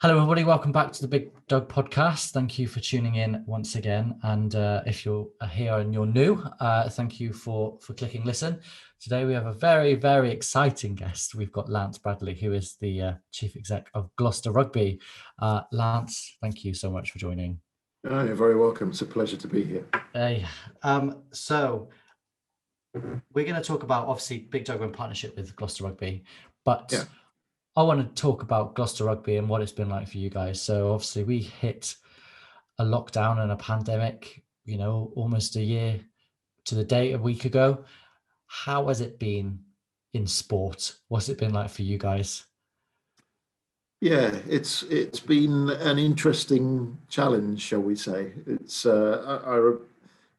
Hello, everybody. Welcome back to the Big Doug podcast. Thank you for tuning in once again. And if you're here and you're new, thank you for clicking listen. Today we have a very, very exciting guest. We've got Lance Bradley, who is the chief exec of Gloucester Rugby. Lance, thank you so much for joining. Oh, you're very welcome. It's a pleasure to be here. So we're going to talk about obviously BiGDUG in partnership with Gloucester Rugby, but Yeah. I want to talk about Gloucester Rugby and what it's been like for you guys. So obviously we hit a lockdown and a pandemic, almost a year to the day, a week ago. How has it been in sport? What's it been like for you guys? Yeah, it's been an interesting challenge, shall we say.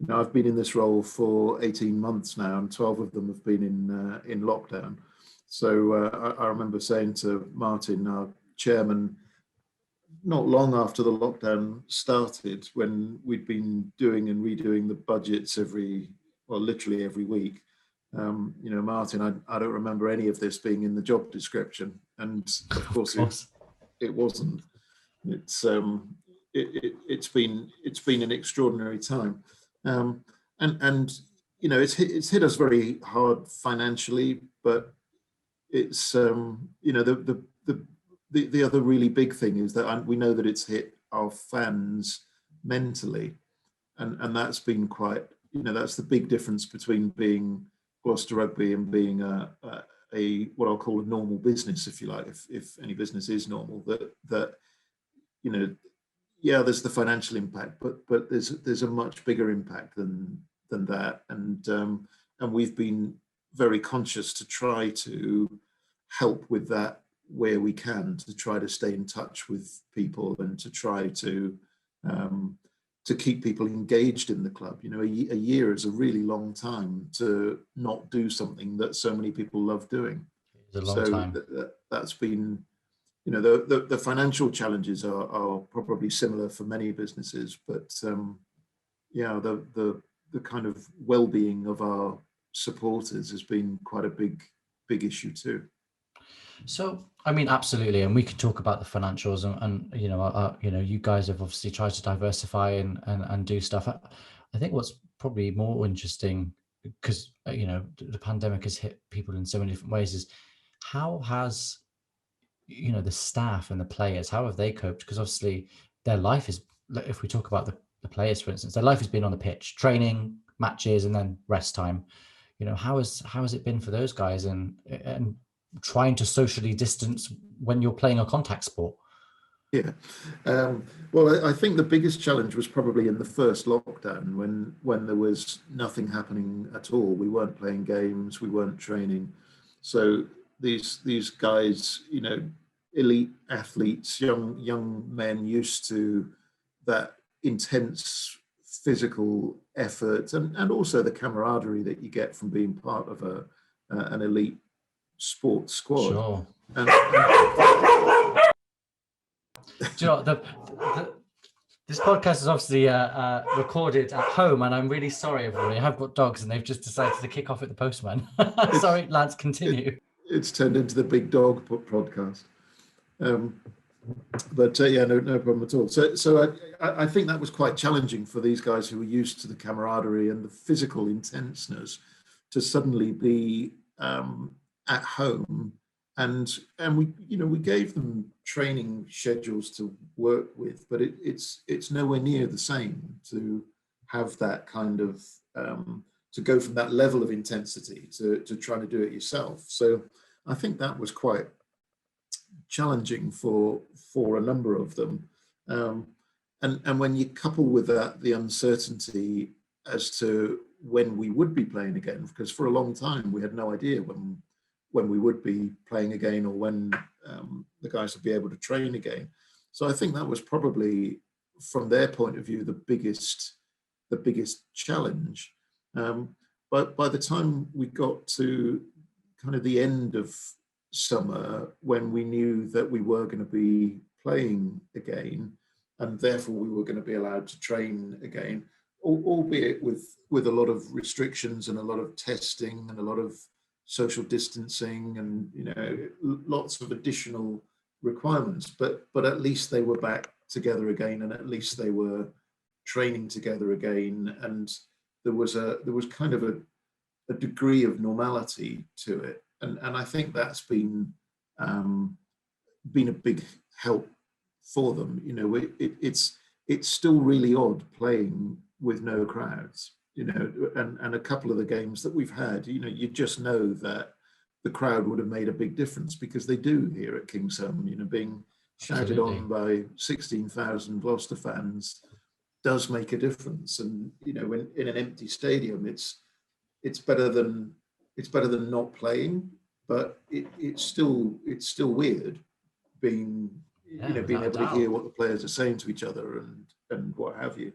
I've been in this role for 18 months now, and 12 of them have been in lockdown. So I remember saying to Martin, our chairman, not long after the lockdown started, when we'd been doing and redoing the budgets literally every week. Martin, I don't remember any of this being in the job description, and of course it wasn't. It's been an extraordinary time, and it's hit us very hard financially, but it's the other really big thing is that we know that it's hit our fans mentally, and that's been quite, that's the big difference between being Gloucester Rugby and being a what I'll call a normal business, if you like, if any business is normal. That there's the financial impact, but there's a much bigger impact than that, and we've been very conscious to try to help with that where we can, to try to stay in touch with people and to try to keep people engaged in the club. A year is a really long time to not do something that so many people love doing. It's a long time. That's been, the financial challenges are probably similar for many businesses, but the kind of well-being of our supporters has been quite a big issue too. So, I mean, absolutely, and we could talk about the financials, and you guys have obviously tried to diversify and do stuff. I think what's probably more interesting, because the pandemic has hit people in so many different ways, is how has the staff and the players, how have they coped? Because obviously their life is, if we talk about the players, for instance, their life has been on the pitch, training, matches, and then rest time. How has it been for those guys, and trying to socially distance when you're playing a contact sport? Yeah. Well, I think the biggest challenge was probably in the first lockdown when there was nothing happening at all. We weren't playing games, we weren't training. So these guys, elite athletes, young men used to that intense physical effort and also the camaraderie that you get from being part of an elite sports squad. Sure. And Do you know, this podcast is obviously recorded at home, and I'm really sorry, everybody. I have got dogs, and they've just decided to kick off at the postman. Sorry, Lance, continue. It's turned into the Big Dog podcast. No problem at all. So I think that was quite challenging for these guys who were used to the camaraderie and the physical intenseness to suddenly be at home, and we gave them training schedules to work with, but it's nowhere near the same to have that kind of to go from that level of intensity to trying to do it yourself. So I think that was quite challenging for a number of them, and when you couple with that the uncertainty as to when we would be playing again, because for a long time we had no idea when we would be playing again, or when the guys would be able to train again. So I think that was probably, from their point of view, the biggest challenge. But by the time we got to kind of the end of summer, when we knew that we were going to be playing again, and therefore we were going to be allowed to train again, albeit with a lot of restrictions and a lot of testing and a lot of social distancing and lots of additional requirements, but at least they were back together again, and at least they were training together again, and there was kind of a degree of normality to it, and I think that's been a big help for them. It's still really odd playing with no crowds, and a couple of the games that we've had, you just know that the crowd would have made a big difference, because they do here at Kingsholm. Being shouted Absolutely. on by 16,000 Gloucester fans does make a difference, and in an empty stadium, it's better than not playing, but it's still weird being Yeah, being without a able to hear doubt. what the players are saying to each other and what have you.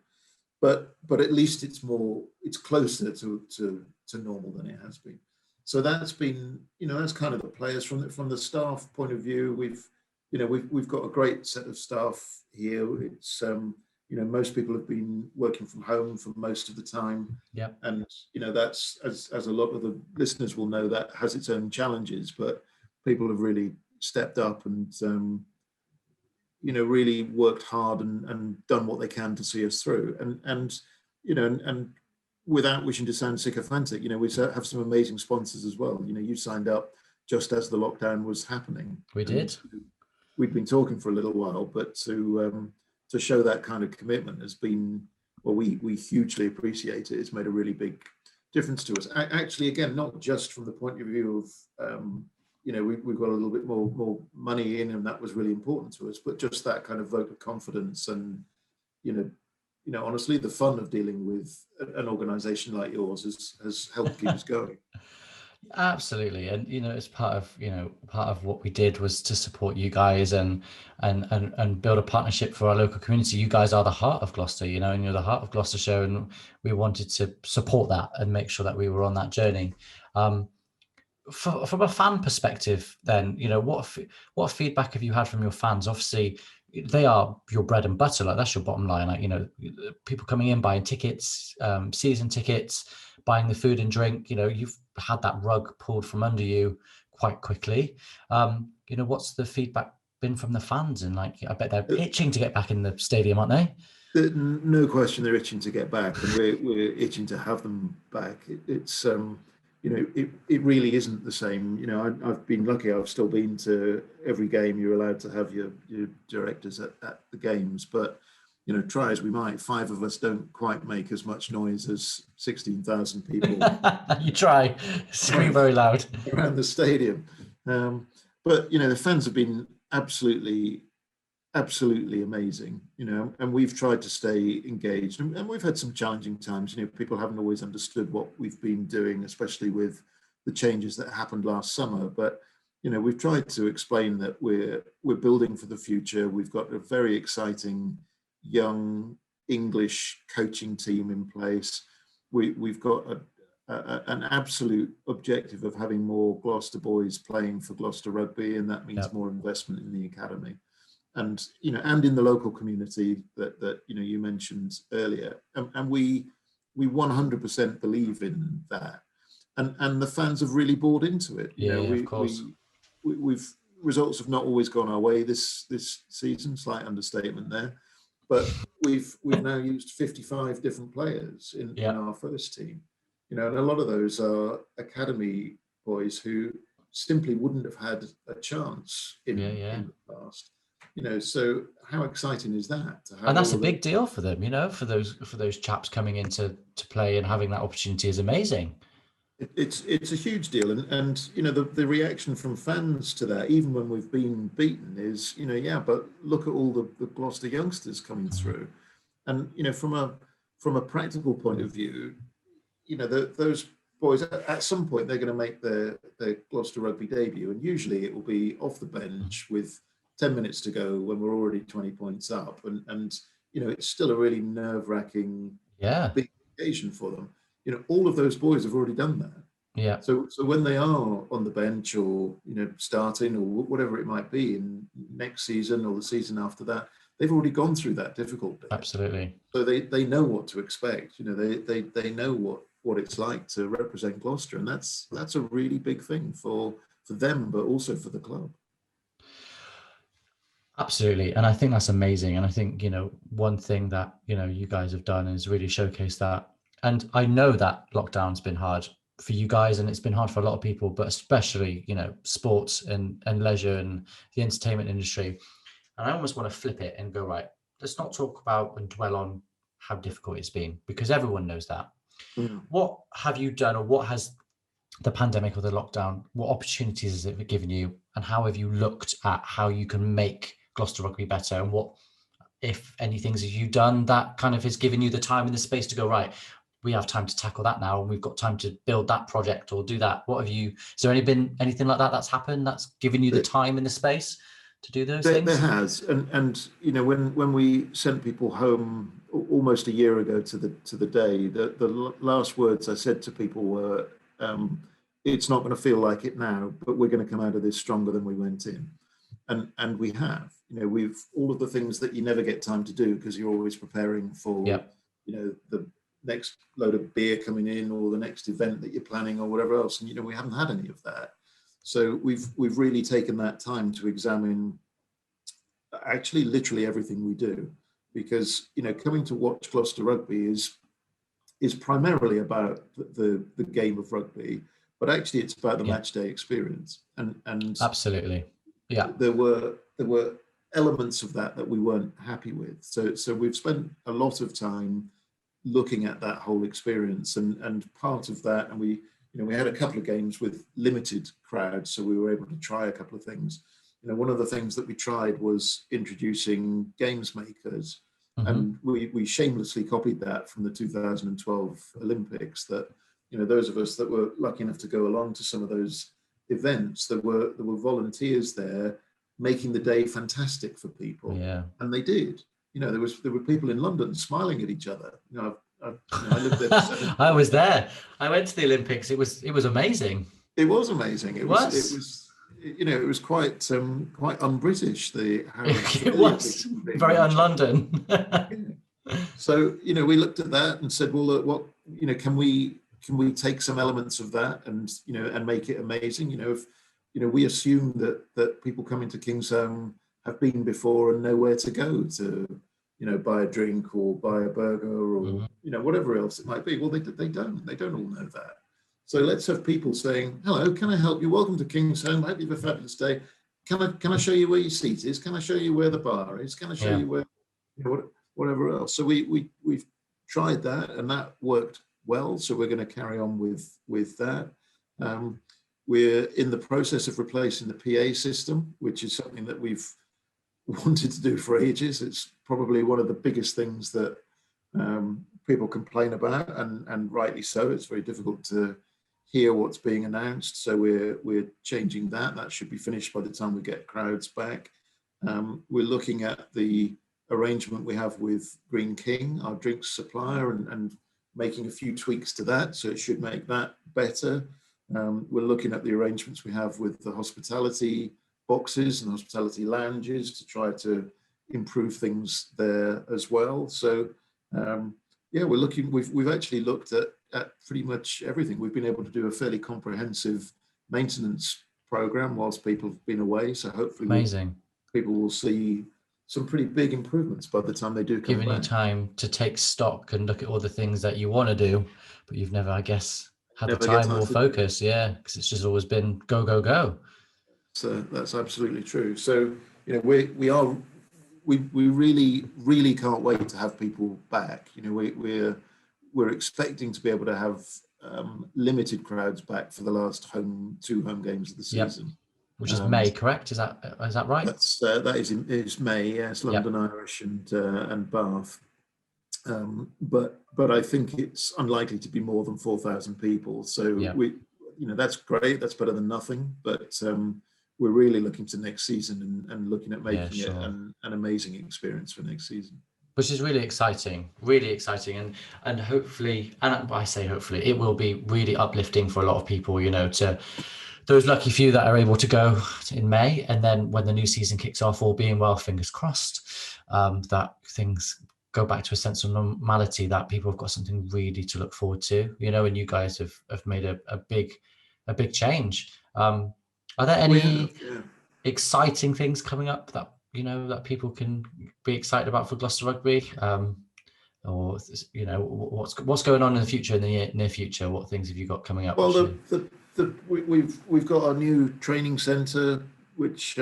But at least it's closer to normal than it has been. So that's been, that's kind of the players. From the staff point of view, we've got a great set of staff here. It's most people have been working from home for most of the time. Yeah. And that's, as a lot of the listeners will know, that has its own challenges, but people have really stepped up and really worked hard and done what they can to see us through. And without wishing to sound sycophantic, we have some amazing sponsors as well. You signed up just as the lockdown was happening. We did. We'd been talking for a little while, but to show that kind of commitment has been, well, we hugely appreciate it. It's made a really big difference to us. Actually, again, not just from the point of view of we've got a little bit more money in, and that was really important to us, but just that kind of vote of confidence, and honestly, the fun of dealing with an organization like yours has helped keep us going. Absolutely. And it's part of what we did was to support you guys and build a partnership for our local community. You guys are the heart of Gloucester, and you're the heart of Gloucestershire, and we wanted to support that and make sure that we were on that journey. From a fan perspective, then, what feedback have you had from your fans? Obviously, they are your bread and butter. Like, that's your bottom line. Like, people coming in, buying tickets, season tickets, buying the food and drink. You've had that rug pulled from under you quite quickly. What's the feedback been from the fans? And like, I bet they're itching to get back in the stadium, aren't they? No question, they're itching to get back, and we're itching to have them back. It's it really isn't the same. I've been lucky. I've still been to every game. You're allowed to have your directors at the games, but try as we might, 5 of us don't quite make as much noise as 16,000 people. You try, scream very loud around the stadium. But the fans have been absolutely amazing, and we've tried to stay engaged, and we've had some challenging times. People haven't always understood what we've been doing, especially with the changes that happened last summer. But we've tried to explain that we're building for the future. We've got a very exciting young English coaching team in place. We've got an absolute objective of having more Gloucester boys playing for Gloucester Rugby, and that means more investment in the academy. And and in the local community that you mentioned earlier, and we 100% believe in that, and the fans have really bought into it. Of course. We've results have not always gone our way this season, slight understatement there, but we've now used 55 different players in our first team, and a lot of those are academy boys who simply wouldn't have had a chance in the past. So how exciting is that? And that's a big deal for them, for those chaps coming into play and having that opportunity is amazing. It's a huge deal, and the reaction from fans to that, even when we've been beaten, is but look at all the Gloucester youngsters coming through, and from a practical point of view, those boys at some point they're going to make their Gloucester Rugby debut, and usually it will be off the bench with 10 minutes to go when we're already 20 points up, and it's still a really nerve-wracking big occasion for them. All of those boys have already done that. So when they are on the bench or starting or whatever it might be in next season or the season after that, they've already gone through that difficult bit. Absolutely. So they know what to expect. They know what it's like to represent Gloucester, and that's a really big thing for them, but also for the club. Absolutely. And I think that's amazing. And I think, one thing that, you guys have done is really showcase that. And I know that lockdown's been hard for you guys, and it's been hard for a lot of people, but especially, sports and leisure and the entertainment industry. And I almost want to flip it and go, right, let's not talk about and dwell on how difficult it's been, because everyone knows that. Mm. What have you done, or what has the pandemic or the lockdown, what opportunities has it given you, and how have you looked at how you can make Gloucester Rugby better, and what, if any things have you done that kind of has given you the time and the space to go, right, we have time to tackle that now, and we've got time to build that project or do that? What have you, is there been anything like that that's happened that's given you the time and the space to do those There things? has, and when we sent people home almost a year ago to the day, the last words I said to people were, "It's not going to feel like it now, but we're going to come out of this stronger than we went in," and we have. We've all of the things that you never get time to do because you're always preparing for, Yeah. the next load of beer coming in or the next event that you're planning or whatever else, and we haven't had any of that. So we've really taken that time to examine actually literally everything we do, because coming to watch Gloucester Rugby is primarily about the game of rugby, but actually it's about the Yeah. match day experience, and Absolutely. Yeah. there were elements of that we weren't happy with, so we've spent a lot of time looking at that whole experience, and part of that, and we had a couple of games with limited crowds, so we were able to try a couple of things. One of the things that we tried was introducing games makers, and we shamelessly copied that from the 2012 Olympics. That those of us that were lucky enough to go along to some of those events, there were volunteers there making the day fantastic for people, Yeah. and they did. There were people in London smiling at each other. I lived there for 7 I years. was there. I went to the Olympics. It was amazing. It was amazing. It It was. was it was quite un-British, the how It familiar was people were being very with each other. un-London. Yeah. So we looked at that and said, well, look, what can we take some elements of that and and make it amazing? If we assume that people coming to Kingsholm have been before and know where to go to buy a drink or buy a burger or whatever else it might be. Well, they don't all know that. So let's have people saying, hello, can I help you? Welcome to Kingsholm. I hope you have a fabulous day. Can I show you where your seat is? Can I show you where the bar is? Can I show Yeah. you where whatever else? So we've tried that, and that worked well. So we're going to carry on with that. We're in the process of replacing the PA system, which is something that we've wanted to do for ages. It's probably one of the biggest things that people complain about, and rightly so. It's very difficult to hear what's being announced. So we're changing that. That should be finished by the time we get crowds back. We're looking at the arrangement we have with Green King, our drinks supplier, and making a few tweaks to that. So it should make that better. We're looking at the arrangements we have with the hospitality boxes and hospitality lounges to try to improve things there as well. So we've actually looked at pretty much everything. We've been able to do a fairly comprehensive maintenance program whilst people have been away. So hopefully Amazing. people will see some pretty big improvements by the time they do come Giving back. you time to take stock and look at all the things that you want to do, but you've never, I guess, had the Never get time time or to do it. focus. Yeah, because it's just always been go, go, go. So that's absolutely true. So we really really can't wait to have people back. We're expecting to be able to have limited crowds back for the last two home games of the Yep. season. Which is May, correct? Is that right? That is May. Yes, London Irish and Bath. But I think it's unlikely to be more than 4,000 people. So that's great. That's better than nothing. But we're really looking to next season and looking at making it an amazing experience for next season. Which is really exciting, and hopefully, and I say hopefully, it will be really uplifting for a lot of people, to those lucky few that are able to go in May. And then when the new season kicks off, all being well, fingers crossed, that things go back to a sense of normality, that people have got something really to look forward to, and you guys have made a big change. Are there any exciting things coming up that you know, that people can be excited about for Gloucester Rugby? Or, you know, what's going on in the future, in the near future? What things have you got coming up? Well, we've got our new training centre, which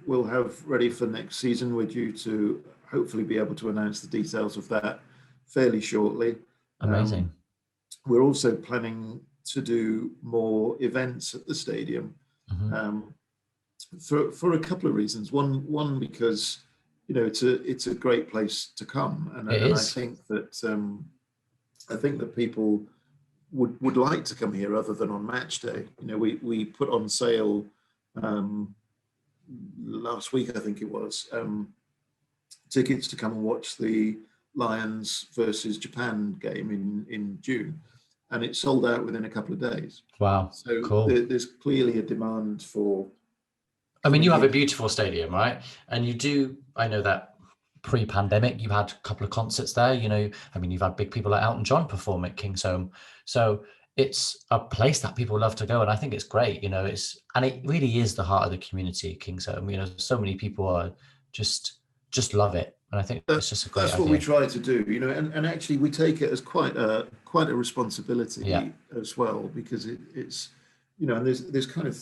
we'll have ready for next season. We're due to hopefully be able to announce the details of that fairly shortly. Amazing. We're also planning to do more events at the stadium, for a couple of reasons. One because, you know, it's a great place to come, and I think that people would like to come here other than on match day. You know, we put on sale last week, I think it was, tickets to come and watch the Lions versus Japan game in June, and it sold out within a couple of days. Wow. So Cool. there's clearly a demand for. I mean, you have a beautiful stadium, right? And you do, I know that pre-pandemic, you had a couple of concerts there, you know, I mean, you've had big people like Elton John perform at Kingsholm. So it's a place that people love to go. And I think it's great, you know, and it really is the heart of the community, Kingsholm. You know, so many people are just love it. And I think it's just a great idea. That's what we try to do, you know, and actually we take it as quite a responsibility as well, because it's, you know, and there's kind of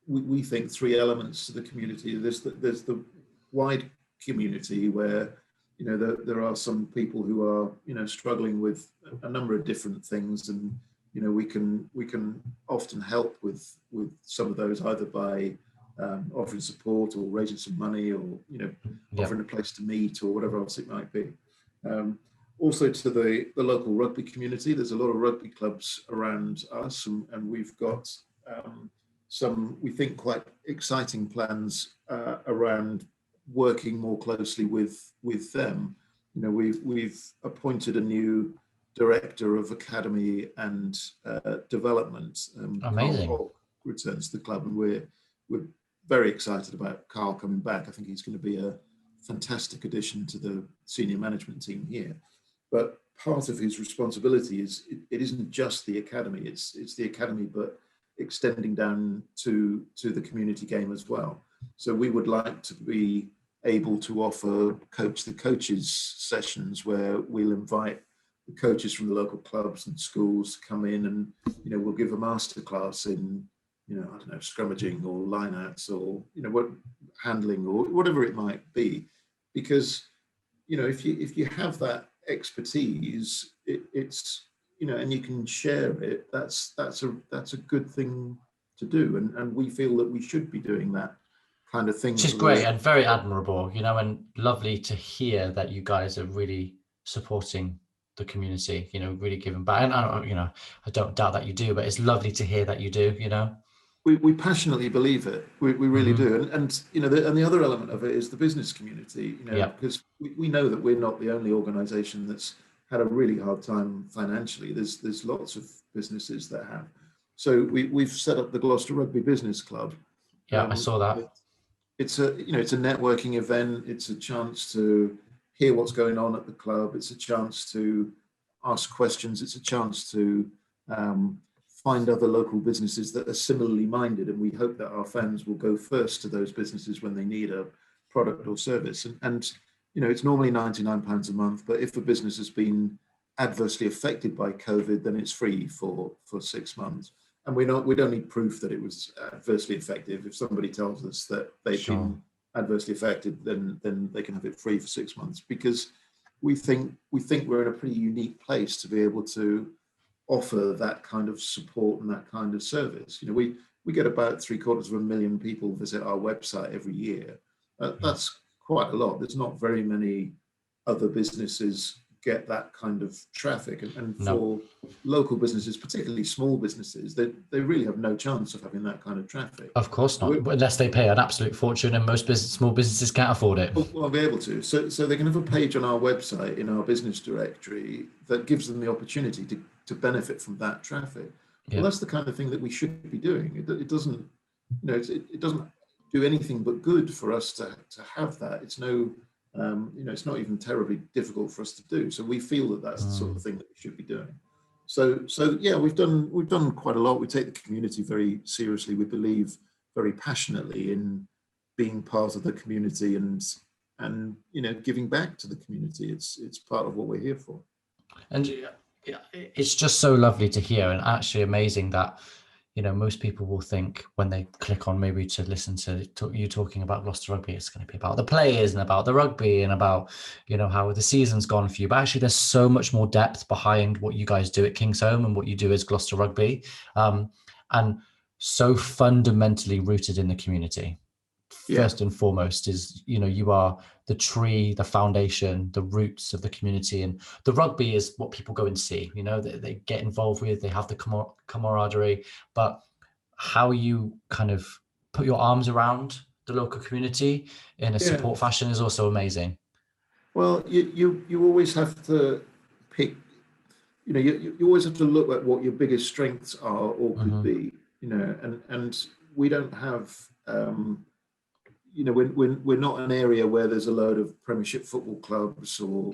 we think three elements to the community. There's the wide community where, you know, there are some people who are, you know, struggling with a number of different things, and, you know, we can often help with some of those, either by offering support or raising some money, or, you know, offering a place to meet or whatever else it might be. Also to the local rugby community, there's a lot of rugby clubs around us, and we've got some, we think, quite exciting plans around working more closely with them. You know, we've appointed a new director of academy and development. Amazing. Carl returns to the club, and we're very excited about Carl coming back. I think he's going to be a fantastic addition to the senior management team here. But part of his responsibility is it isn't just the academy. It's the academy, but extending down to the community game as well. So we would like to be able to offer coach the coaches sessions, where we'll invite the coaches from the local clubs and schools to come in, and, you know, we'll give a masterclass in, you know, I don't know, scrummaging or lineouts, or, you know, what handling, or whatever it might be. Because, you know, if you have that expertise, it's, you know, and you can share it, that's a good thing to do, and we feel that we should be doing that kind of thing. Which is great and very admirable, you know, and lovely to hear that you guys are really supporting the community, you know, really giving back. And I don't doubt that you do, but it's lovely to hear that you do, you know. We passionately believe it. We really do. And you know, and the other element of it is the business community, you know, because we know that we're not the only organisation that's had a really hard time financially. There's lots of businesses that have. So we've set up the Gloucester Rugby Business Club. Yeah, I saw that. It's a networking event. It's a chance to hear what's going on at the club. It's a chance to ask questions. It's a chance to find other local businesses that are similarly minded, and we hope that our fans will go first to those businesses when they need a product or service. And you know, it's normally £99 a month, but if a business has been adversely affected by COVID, then it's free for 6 months. And we don't need proof that it was adversely affected. If somebody tells us that they've been adversely affected, then they can have it free for 6 months, because we think we're in a pretty unique place to be able to offer that kind of support and that kind of service. You know, we get about 750,000 people visit our website every year. That's quite a lot. There's not very many other businesses get that kind of traffic, and for local businesses, particularly small businesses, they really have no chance of having that kind of traffic. Of course not, unless they pay an absolute fortune, and most small businesses can't afford it. Well, be able to. So they can have a page on our website in our business directory that gives them the opportunity to benefit from that traffic. Well, that's the kind of thing that we should be doing. It doesn't, you know, it doesn't do anything but good for us to have that. It's no, you know, it's not even terribly difficult for us to do. So we feel that that's the sort of thing that we should be doing. So yeah, we've done quite a lot. We take the community very seriously. We believe very passionately in being part of the community and giving back to the community. It's part of what we're here for. And it's just so lovely to hear, and actually amazing that, most people will think when they click on maybe to listen to you talking about Gloucester Rugby, it's going to be about the players and about the rugby and about, how the season's gone for you. But actually, there's so much more depth behind what you guys do at Kingsholm and what you do as Gloucester Rugby, and so fundamentally rooted in the community. First and foremost is, you are the tree, the foundation, the roots of the community, and the rugby is what people go and see. They get involved with, they have the camaraderie, but how you kind of put your arms around the local community in a support fashion is also amazing. Well, you always have to pick. You always have to look at what your biggest strengths are or could be. And we don't have. We're not an area where there's a load of Premiership football clubs, or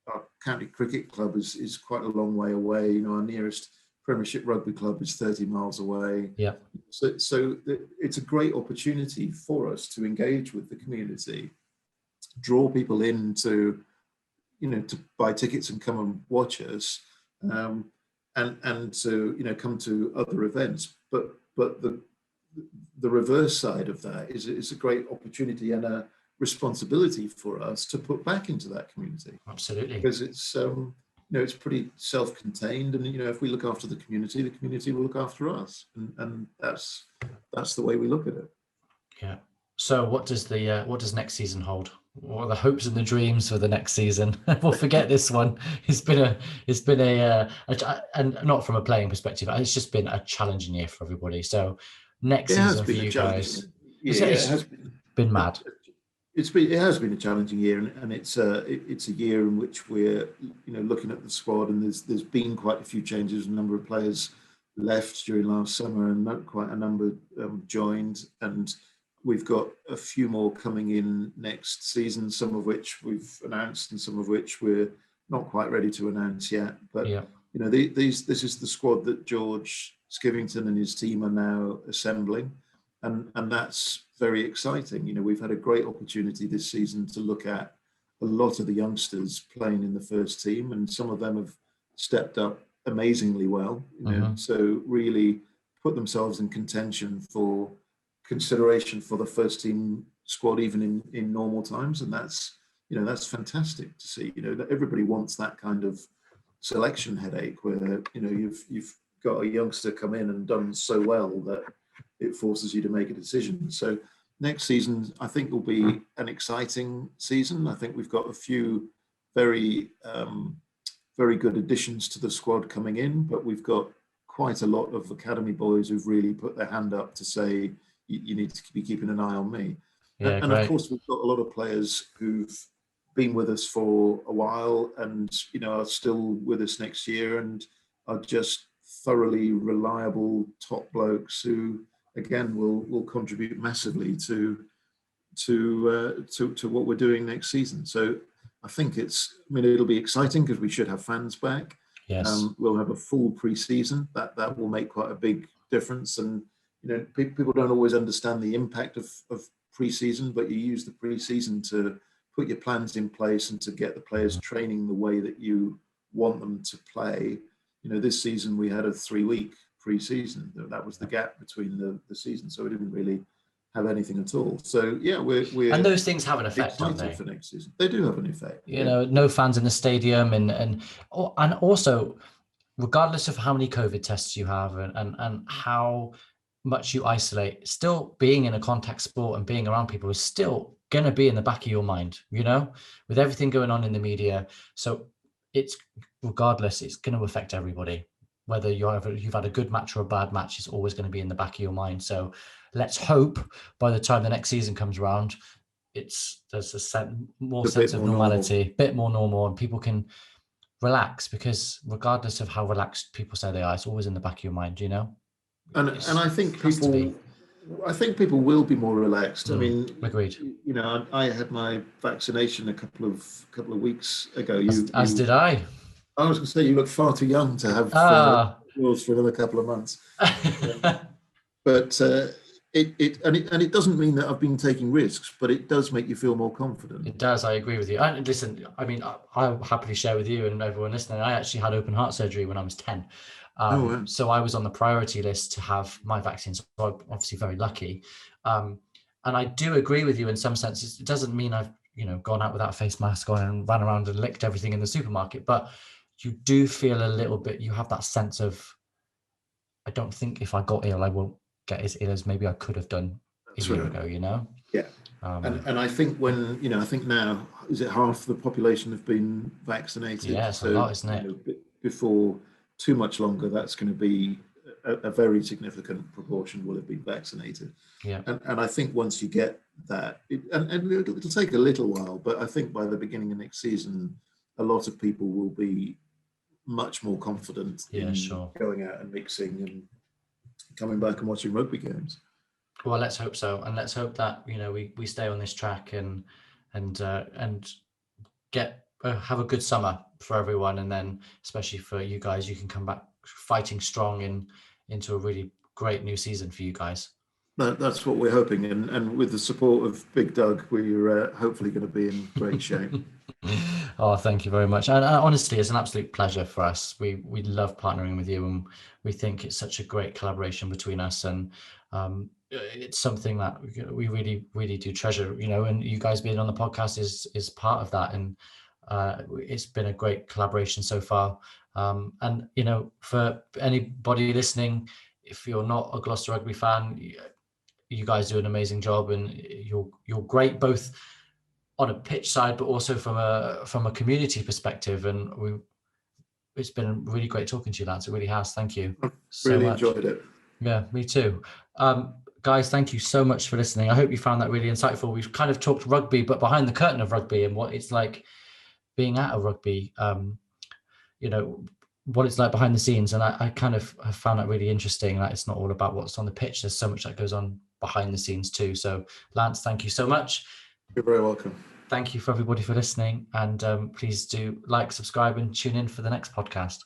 our county cricket club is quite a long way away. Our nearest Premiership rugby club is 30 miles away. Yeah. So it's a great opportunity for us to engage with the community, draw people in to buy tickets and come and watch us, and to come to other events. But the reverse side of that is a great opportunity and a responsibility for us to put back into that community. Absolutely. Because it's it's pretty self-contained, and if we look after the community will look after us, and that's the way we look at it. Yeah. So what does next season hold? What are the hopes and the dreams for the next season? We'll forget this one. It's been a and not from a playing perspective, it's just been a challenging year for everybody. So next season for you guys, it's been mad. It has been a challenging year, and it's a year in which we're looking at the squad, and there's been quite a few changes. A number of players left during last summer, and quite a number joined, and we've got a few more coming in next season, some of which we've announced and some of which we're not quite ready to announce yet. But this is the squad that George Skivington and his team are now assembling, and that's very exciting. We've had a great opportunity this season to look at a lot of the youngsters playing in the first team, and some of them have stepped up amazingly well. So really put themselves in contention for consideration for the first team squad, even in normal times, and that's fantastic to see. Everybody wants that kind of selection headache where you've got a youngster come in and done so well that it forces you to make a decision. So next season, I think, will be an exciting season. I think we've got a few very very good additions to the squad coming in, but we've got quite a lot of academy boys who've really put their hand up to say, you need to be keeping an eye on me. And of course, we've got a lot of players who've been with us for a while and are still with us next year and are just thoroughly reliable top blokes who, again, will contribute massively to what we're doing next season. So I think it'll be exciting because we should have fans back. Yes. We'll have a full pre-season. That will make quite a big difference. And people don't always understand the impact of pre-season, but you use the pre-season to put your plans in place and to get the players training the way that you want them to play. This season we had a 3-week pre-season. That was the gap between the season, so we didn't really have anything at all. So yeah, we're and those things have an effect, don't they? For next season, they do have an effect. No fans in the stadium, and also, regardless of how many COVID tests you have and how much you isolate, still being in a contact sport and being around people is still going to be in the back of your mind, with everything going on in the media. So it's regardless, it's going to affect everybody. Whether you've had a good match or a bad match, it's always going to be in the back of your mind. So let's hope by the time the next season comes around, there's a sense of normality, a bit more normal, and people can relax, because regardless of how relaxed people say they are, it's always in the back of your mind, And I think people will be more relaxed. I mean, agreed. I had my vaccination a couple of weeks ago. As did I. I was going to say, you look far too young to have yours for another couple of months. But it doesn't mean that I've been taking risks, but it does make you feel more confident. It does. I agree with you. And listen, I mean, I'll happily share with you and everyone listening. I actually had open heart surgery when I was 10. Wow. So I was on the priority list to have my vaccine. So I'm obviously very lucky. And I do agree with you in some senses. It doesn't mean I've, gone out without a face mask on and ran around and licked everything in the supermarket, but you do feel a little bit, you have that sense of, I don't think if I got ill, I won't get as ill as maybe I could have done a year ago, Yeah. And I think I think now, is it half the population have been vaccinated? Yeah, it's a lot, isn't it? Before too much longer, that's going to be a very significant proportion will have been vaccinated. Yeah. And I think once you get that, and it'll take a little while, but I think by the beginning of next season, a lot of people will be much more confident in going out and mixing and coming back and watching rugby games. Well, let's hope so, and let's hope that we stay on this track and get have a good summer for everyone, and then especially for you guys, you can come back fighting strong into a really great new season for you guys. That's what we're hoping, and with the support of BiGDUG, we're hopefully going to be in great shape. Oh, thank you very much. And honestly, it's an absolute pleasure for us. We love partnering with you, and we think it's such a great collaboration between us. And it's something that we really, really do treasure. And you guys being on the podcast is part of that. And it's been a great collaboration so far. And for anybody listening, if you're not a Gloucester Rugby fan, you guys do an amazing job, and you're great both on a pitch side, but also from a community perspective. And it's been really great talking to you, Lance. It really has. Thank you. Really enjoyed it. Yeah, me too. Guys, thank you so much for listening. I hope you found that really insightful. We've kind of talked rugby, but behind the curtain of rugby and what it's like being at a rugby, what it's like behind the scenes. And I kind of have found that really interesting, that it's not all about what's on the pitch. There's so much that goes on behind the scenes too. So Lance, thank you so much. You're very welcome. Thank you for everybody for listening, and please do like, subscribe, and tune in for the next podcast.